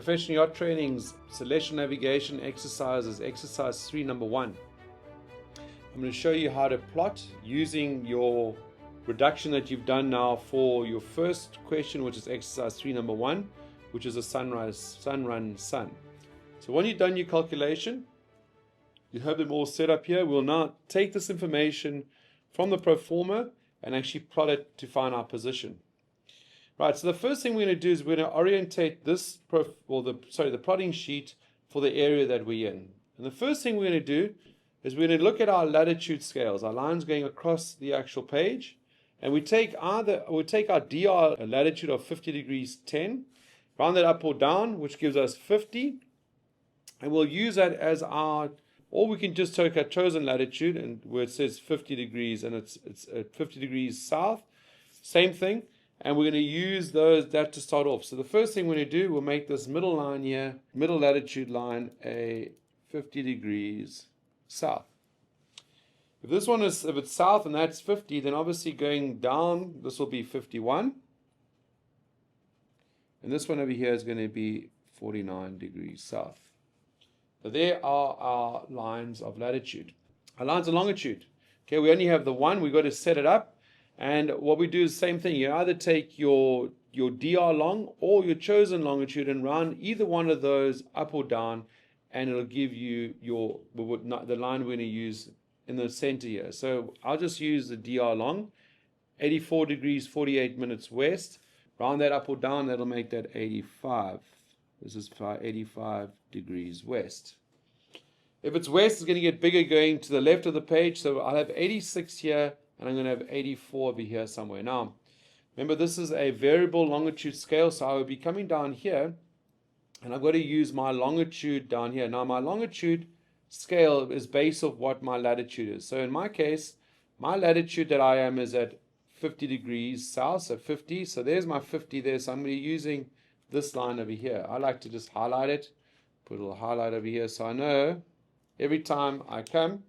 Professional Yacht Training's Celestial Navigation exercises, exercise 3, number 1. I'm going to show you how to plot using your reduction that you've done now for your first question, which is exercise 3, number 1, which is a sunrise, sun, run, sun. So when you've done your calculation, you have them all set up here. We'll now take this information from the pro forma and actually plot it to find our position. Right, so the first thing we're going to do is we're going to orientate this, the plotting sheet for the area that we're in. And the first thing we're going to do is we're going to look at our latitude scales, our lines going across the actual page, and we take our DR, a latitude of 50 degrees 10, round that up or down, which gives us 50, and we'll use that as our, or we can just take our chosen latitude, and where it says 50 degrees, and it's at 50 degrees south, same thing. And we're going to use that to start off. So the first thing we're going to do, we'll make this middle line here, middle latitude line, a 50 degrees south. If it's south and that's 50, then obviously going down, this will be 51. And this one over here is going to be 49 degrees south. So there are our lines of latitude. Our lines of longitude. Okay, we only have the one. We've got to set it up. And what we do is the same thing. You either take your DR long or your chosen longitude and round either one of those up or down, and it'll give you the line we're going to use in the center here. So I'll just use the DR long, 84 degrees 48 minutes west. Round that up or down, that'll make that 85. This is 85 degrees west. If it's west, it's going to get bigger going to the left of the page. So I'll have 86 here. And I'm going to have 84 over here somewhere. Now, remember, this is a variable longitude scale, so I will be coming down here, and I've got to use my longitude down here. Now, my longitude scale is based off what my latitude is. So in my case, my latitude that I am is at 50 degrees south, so 50. So there's my 50 there, so I'm going to be using this line over here. I like to just highlight it, put a little highlight over here, so I know every time I come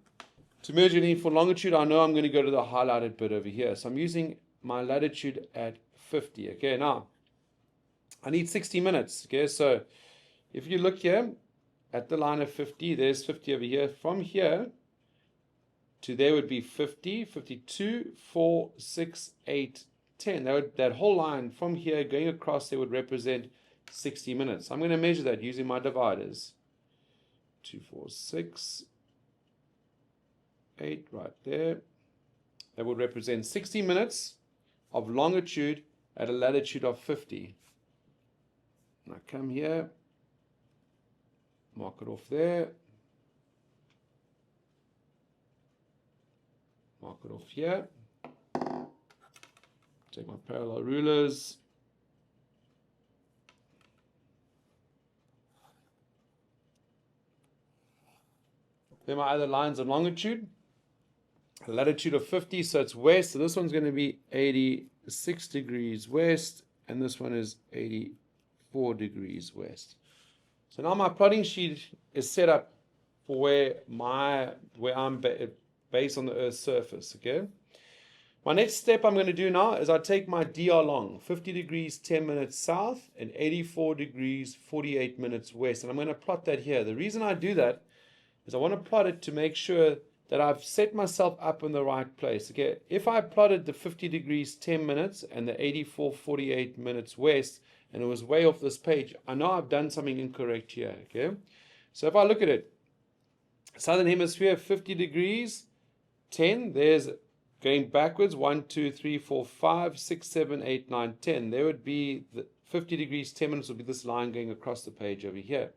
to measure it in for longitude, I know I'm going to go to the highlighted bit over here. So I'm using my latitude at 50. Okay, now I need 60 minutes. Okay, so if you look here at the line of 50, there's 50 over here. From here to there would be 50, 52, 4, 6, 8, 10. That whole line from here going across there would represent 60 minutes. I'm going to measure that using my dividers. 2, 4, 6. 8 right there. That would represent 60 minutes of longitude at a latitude of 50. And I come here, mark it off there, mark it off here, take my parallel rulers, then my other lines of longitude. A latitude of 50, so it's west. So this one's going to be 86 degrees west, and this one is 84 degrees west. So now my plotting sheet is set up for where I'm based on the Earth's surface. Okay. My next step I'm going to do now is I take my DR long, 50 degrees 10 minutes south and 84 degrees 48 minutes west, and I'm going to plot that here. The reason I do that is I want to plot it to make sure that I've set myself up in the right place. Okay, if I plotted the 50 degrees 10 minutes and the 84 48 minutes west, and it was way off this page, I know I've done something incorrect here. Okay, so if I look at it, southern hemisphere 50 degrees 10, there's going backwards 1 2 3 4 5 6 7 8 9 10. There would be the 50 degrees 10 minutes would be this line going across the page over here.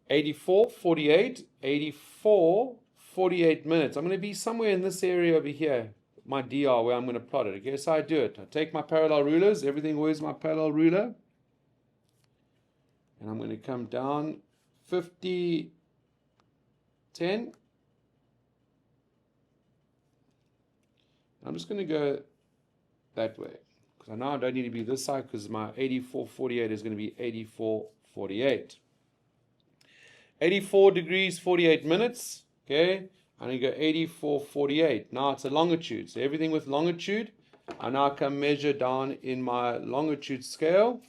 84 48 84 48 minutes. I'm going to be somewhere in this area over here, my DR, where I'm going to plot it. Okay, so I do it. I take my parallel rulers. Everything always my parallel ruler. And I'm going to come down 50, 10. I'm just going to go that way, because I know I don't need to be this side, because my 84 48 is going to be 84 48. 84 degrees 48 minutes. Okay, and you go 84 48. Now it's a longitude, so everything with longitude I now can measure down in my longitude scale.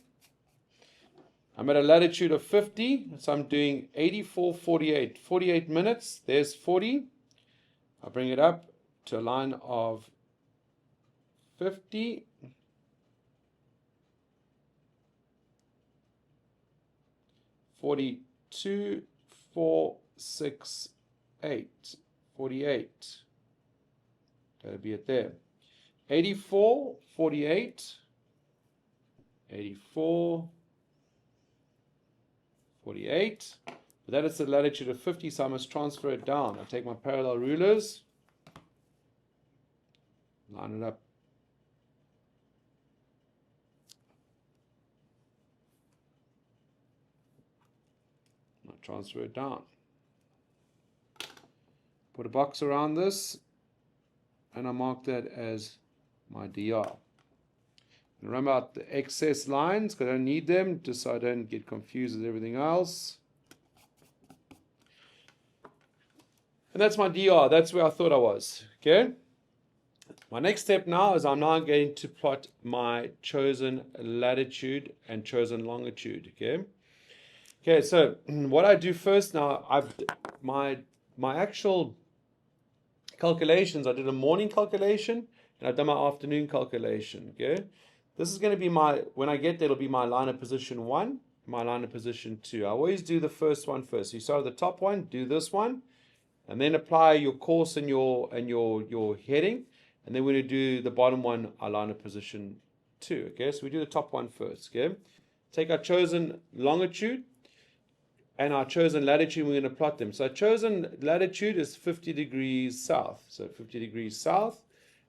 I'm at a latitude of 50, so I'm doing 84.48. 48 minutes, there's 40. I bring it up to a line of 50. 42, 4, 6, 8. 48. That'll be it there. 84, 48. 84, 48. But that is the latitude of 50, so I must transfer it down. I take my parallel rulers, line it up. I transfer it down. Put a box around this, and I mark that as my DR. Remember out the excess lines, because I don't need them, just so I don't get confused with everything else. And that's my DR. That's where I thought I was. Okay. My next step now is I'm now going to plot my chosen latitude and chosen longitude. Okay. Okay. So what I do first now, my actual calculations. I did a morning calculation and I've done my afternoon calculation. Okay. This is going to be when I get there, it'll be my line of position 1, my line of position 2. I always do the first one first. So you start at the top one, do this one, and then apply your course and your heading. And then we're going to do the bottom one, our line of position 2. Okay, so we do the top one first. Okay, take our chosen longitude and our chosen latitude, we're going to plot them. So our chosen latitude is 50 degrees south. So 50 degrees south.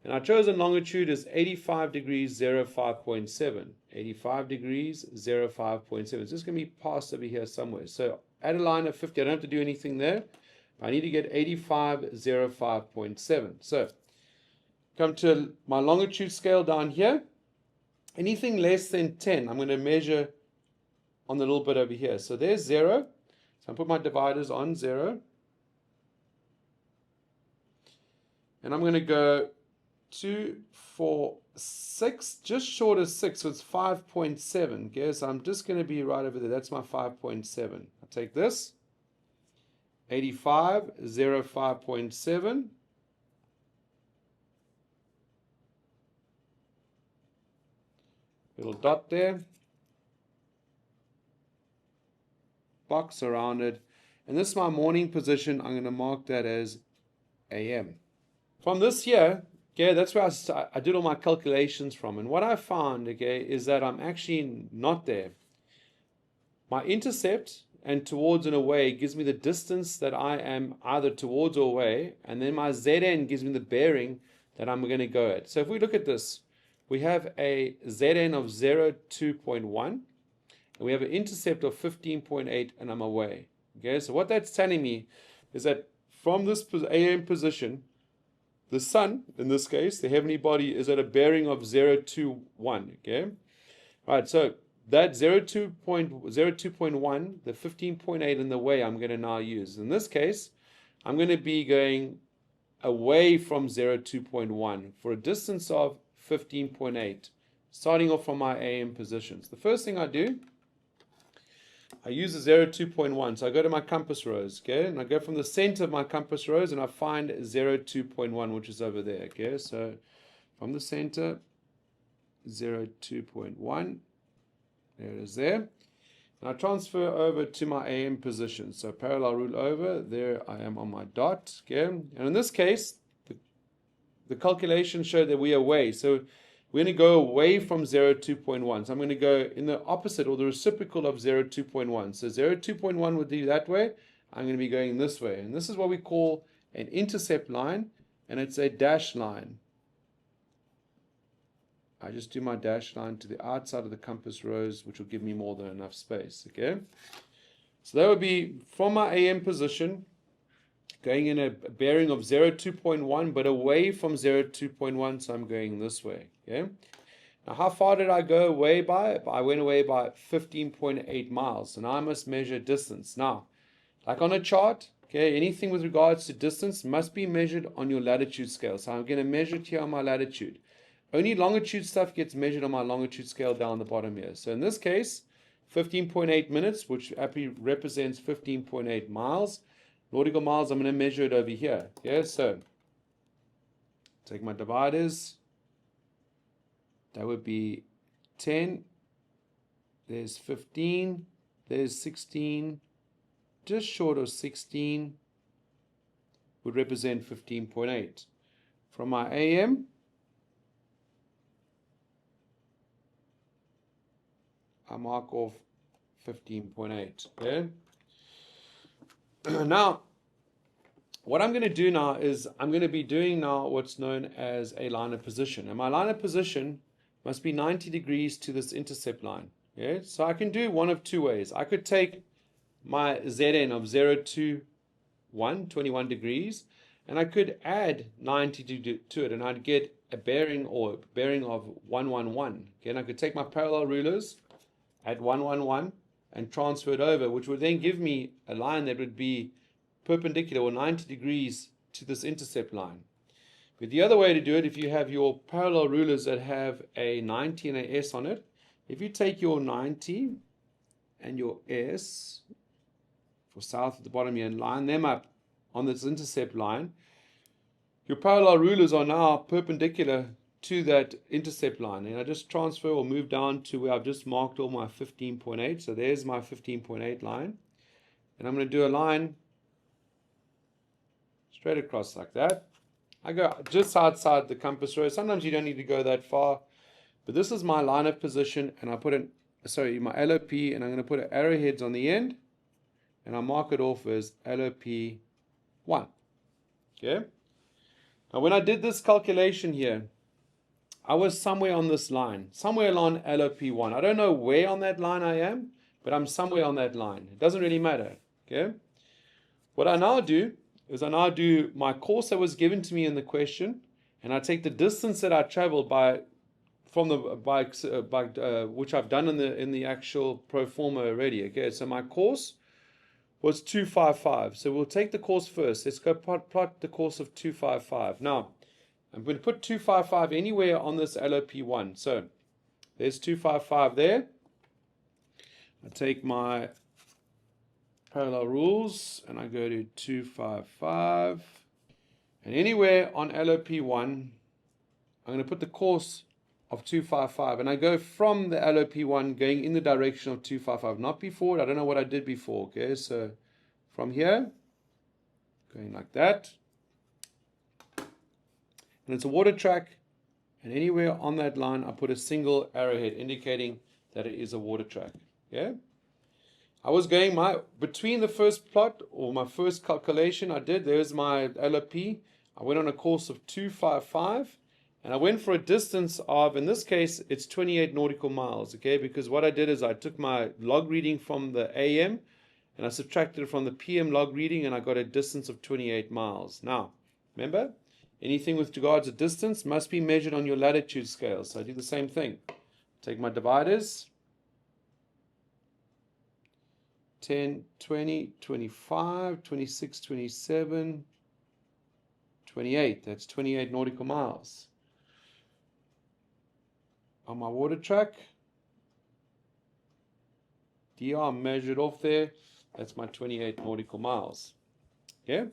And our chosen longitude is 85 degrees 05.7. 85 degrees 05.7. So it's going to be passed over here somewhere. So add a line of 50. I don't have to do anything there. I need to get 85 05.7. So come to my longitude scale down here. Anything less than 10, I'm going to measure on the little bit over here. So there's 0. So I put my dividers on 0. And I'm going to go 2, 4, 6, just short of 6, so it's 5.7. Okay, so I'm just going to be right over there. That's my 5.7. I take this, 85, 05.7. Little dot there. Box around it. And this is my morning position. I'm going to mark that as AM. From this here, okay, that's where I did all my calculations from. And what I found, okay, is that I'm actually not there. My intercept and towards and away gives me the distance that I am either towards or away. And then my ZN gives me the bearing that I'm going to go at. So if we look at this, we have a ZN of 02.1. And we have an intercept of 15.8 and I'm away. Okay, so what that's telling me is that from this AM position, the sun, in this case, the heavenly body, is at a bearing of 021. Okay, all right. So that 02.1, the 15.8 in the way, I'm going to now use. In this case, I'm going to be going away from 02.1 for a distance of 15.8, starting off from my AM positions. The first thing I do, I use the 02.1. So I go to my compass rose, okay, and I go from the center of my compass rose and I find 02.1, which is over there, okay. So from the center, 02.1, there it is there. And I transfer over to my AM position. So parallel rule over, there I am on my dot, okay. And in this case, the calculation showed that we are away. So we're going to go away from 02.1. So I'm going to go in the opposite or the reciprocal of 02.1. So 02.1 would be that way. I'm going to be going this way. And this is what we call an intercept line. And it's a dash line. I just do my dash line to the outside of the compass rose, which will give me more than enough space. Okay. So that would be from my AM position, going in a bearing of 02.1, but away from 02.1, so I'm going this way. Okay. Now, how far did I go away by? I went away by 15.8 miles. So now I must measure distance. Now, like on a chart, okay, anything with regards to distance must be measured on your latitude scale. So I'm going to measure it here on my latitude. Only longitude stuff gets measured on my longitude scale down the bottom here. So in this case, 15.8 minutes, which aptly represents 15.8 miles. Nautical miles, I'm going to measure it over here. Yeah, so take my dividers. That would be 10. There's 15. There's 16. Just short of 16 would represent 15.8. From my AM, I mark off 15.8. Okay. Now, what I'm going to do now is I'm going to be doing now what's known as a line of position. And my line of position must be 90 degrees to this intercept line. Yeah? So I can do one of two ways. I could take my ZN of 0 to 1, 21 degrees, and I could add 90 to it, and I'd get a bearing or bearing of 111. Okay? And I could take my parallel rulers at 111 and transfer it over, which would then give me a line that would be perpendicular or 90 degrees to this intercept line. But the other way to do it, if you have your parallel rulers that have a 90 and a S on it, if you take your 90 and your S for south at the bottom here and line them up on this intercept line, your parallel rulers are now perpendicular to that intercept line. And I just transfer or move down to where I've just marked all my 15.8. So there's my 15.8 line. And I'm going to do a line straight across like that. I go just outside the compass rose. Sometimes you don't need to go that far. But this is my line of position. And I put my LOP, and I'm going to put arrowheads on the end. And I mark it off as LOP 1. Okay. Now when I did this calculation here, I was somewhere on this line, somewhere along LOP1. I don't know where on that line I am, but I'm somewhere on that line. It doesn't really matter. Okay. What I now do is I now do my course that was given to me in the question, and I take the distance that I traveled which I've done in the actual pro forma already. Okay. So my course was 255. So we'll take the course first. Let's go plot the course of 255. Now, I'm going to put 255 anywhere on this LOP1. So there's 255 there. I take my parallel rules and I go to 255. And anywhere on LOP1, I'm going to put the course of 255. And I go from the LOP1 going in the direction of 255, not before. I don't know what I did before. Okay, so from here, going like that. And it's a water track, and anywhere on that line I put a single arrowhead indicating that it is a water track. Yeah, I was going between the first plot or my first calculation I did, there's my LOP. I went on a course of 255, and I went for a distance of, in this case, it's 28 nautical miles. Okay, because what I did is I took my log reading from the AM and I subtracted it from the PM log reading, and I got a distance of 28 miles. Now, remember, anything with regards to distance must be measured on your latitude scale. So I do the same thing. Take my dividers. 10, 20, 25, 26, 27, 28. That's 28 nautical miles. On my water track, DR measured off there. That's my 28 nautical miles. Okay.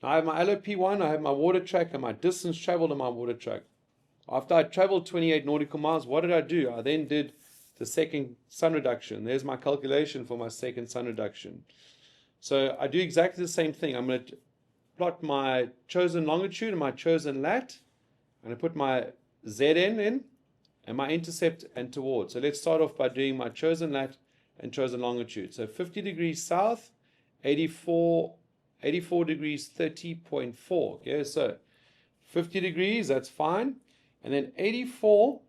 Now I have my LOP1, I have my water track, and my distance traveled on my water track. After I traveled 28 nautical miles, what did I do? I then did the second sun reduction. There's my calculation for my second sun reduction. So I do exactly the same thing. I'm going to plot my chosen longitude and my chosen lat. I'm going to put my ZN in and my intercept and towards. So let's start off by doing my chosen lat and chosen longitude. So 50 degrees south, 84 degrees 30.4. Okay, so 50 degrees, that's fine. And then 84,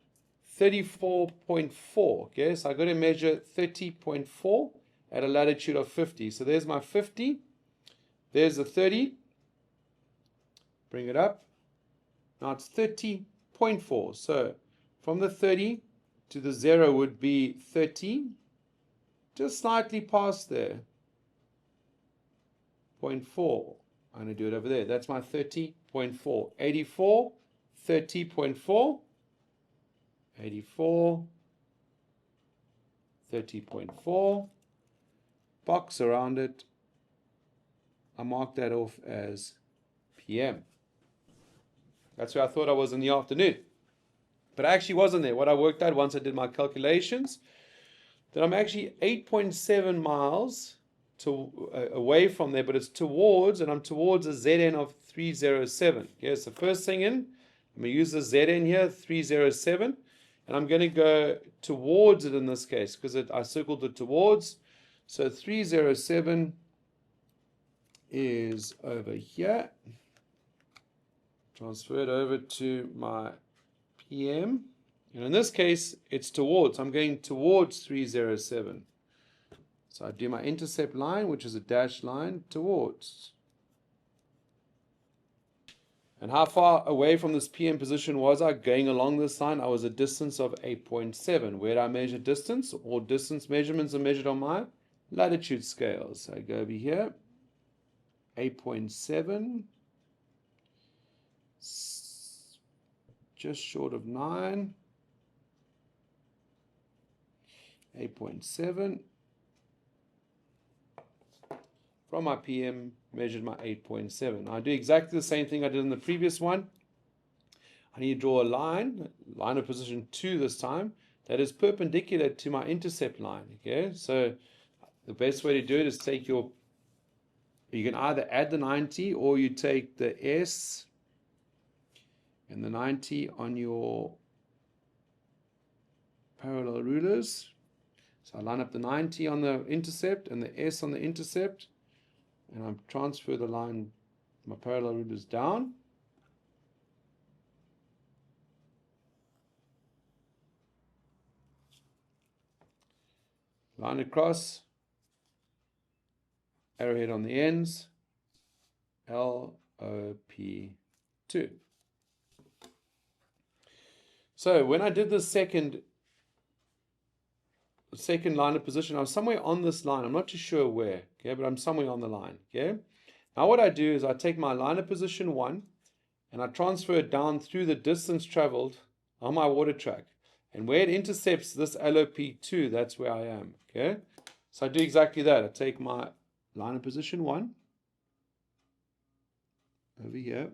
34.4. Okay, so I got to measure 30.4 at a latitude of 50. So there's my 50. There's the 30. Bring it up. Now it's 30.4. So from the 30 to the 0 would be 30. Just slightly past there. 0.4. I'm going to do it over there. That's my 30.4. 84, 30.4. 84, 30.4, box around it. I mark that off as PM. That's where I thought I was in the afternoon. But I actually wasn't there. What I worked out once I did my calculations, that I'm actually 8.7 miles away from there, but it's towards, and I'm towards a ZN of 307. Yes, the first thing in, I'm going to use the ZN here, 307, and I'm going to go towards it in this case, because I circled it towards. So 307 is over here. Transfer it over to my PM. And in this case, it's towards. I'm going towards 307. So I do my intercept line, which is a dashed line, towards. And how far away from this PM position was I going along this line? I was a distance of 8.7. Where do I measure distance? All distance measurements are measured on my latitude scale. So I go over here, 8.7, just short of 9, 8.7. From my PM, measured my 8.7. I do exactly the same thing I did in the previous one. I need to draw a line of position 2 this time, that is perpendicular to my intercept line. Okay, so the best way to do it is take you can either add the 90 or you take the S and the 90 on your parallel rulers. So I line up the 90 on the intercept and the S on the intercept, and I transfer the line, my parallel rulers down. Line across, arrowhead on the ends, LOP2. So when I did the second line of position, I was somewhere on this line. I'm not too sure where, okay, but I'm somewhere on the line, okay. Now what I do is I take my line of position 1 and I transfer it down through the distance traveled on my water track. And where it intercepts this LOP2, that's where I am, okay. So I do exactly that. I take my line of position 1 over here,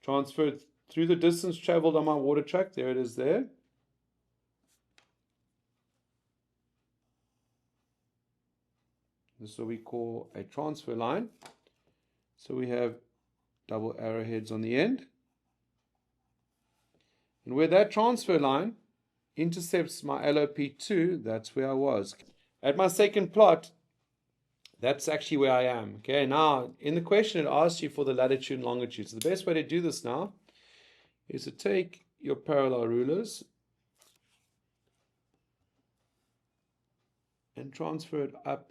transfer it through the distance traveled on my water track. There it is there. This is what we call a transfer line. So we have double arrowheads on the end. And where that transfer line intercepts my LOP2, that's where I was. At my second plot, that's actually where I am. Okay, now in the question it asks you for the latitude and longitude. So the best way to do this now is to take your parallel rulers and transfer it up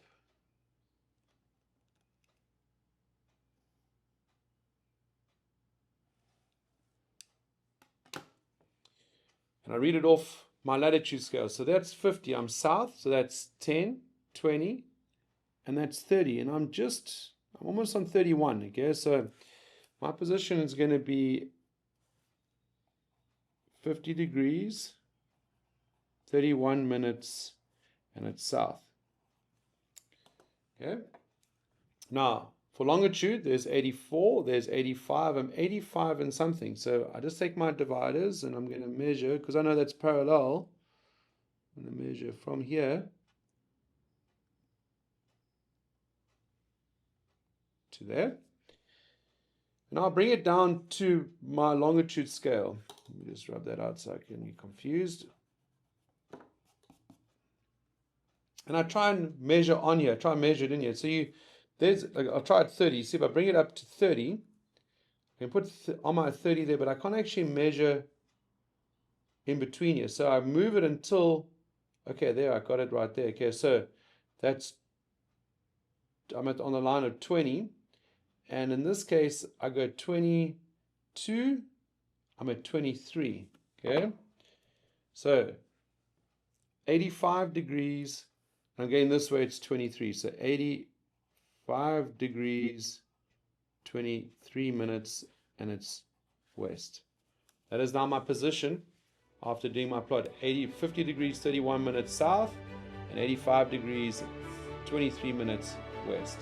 and I read it off my latitude scale. So that's 50, I'm south, so that's 10, 20, and that's 30, and I'm almost on 31, okay? So my position is going to be 50 degrees, 31 minutes, and it's south, okay? Now, for longitude, there's 84, there's 85, I'm 85 and something. So I just take my dividers and I'm going to measure, because I know that's parallel. I'm going to measure from here to there. And I'll bring it down to my longitude scale. Let me just rub that out so I can be confused. And I try and measure on here, try and measure it in here. So I'll try at 30. See if I bring it up to 30, I can put on my 30 there, but I can't actually measure in between here. So I move it until, okay, there, I got it right there. Okay, so I'm on the line of 20. And in this case, I go 22, I'm at 23, okay? So 85 degrees, I'm going this way, it's 23. So 85 degrees, 23 minutes, and it's west. That is now my position after doing my plot. 50 degrees 31 minutes south and 85 degrees 23 minutes west.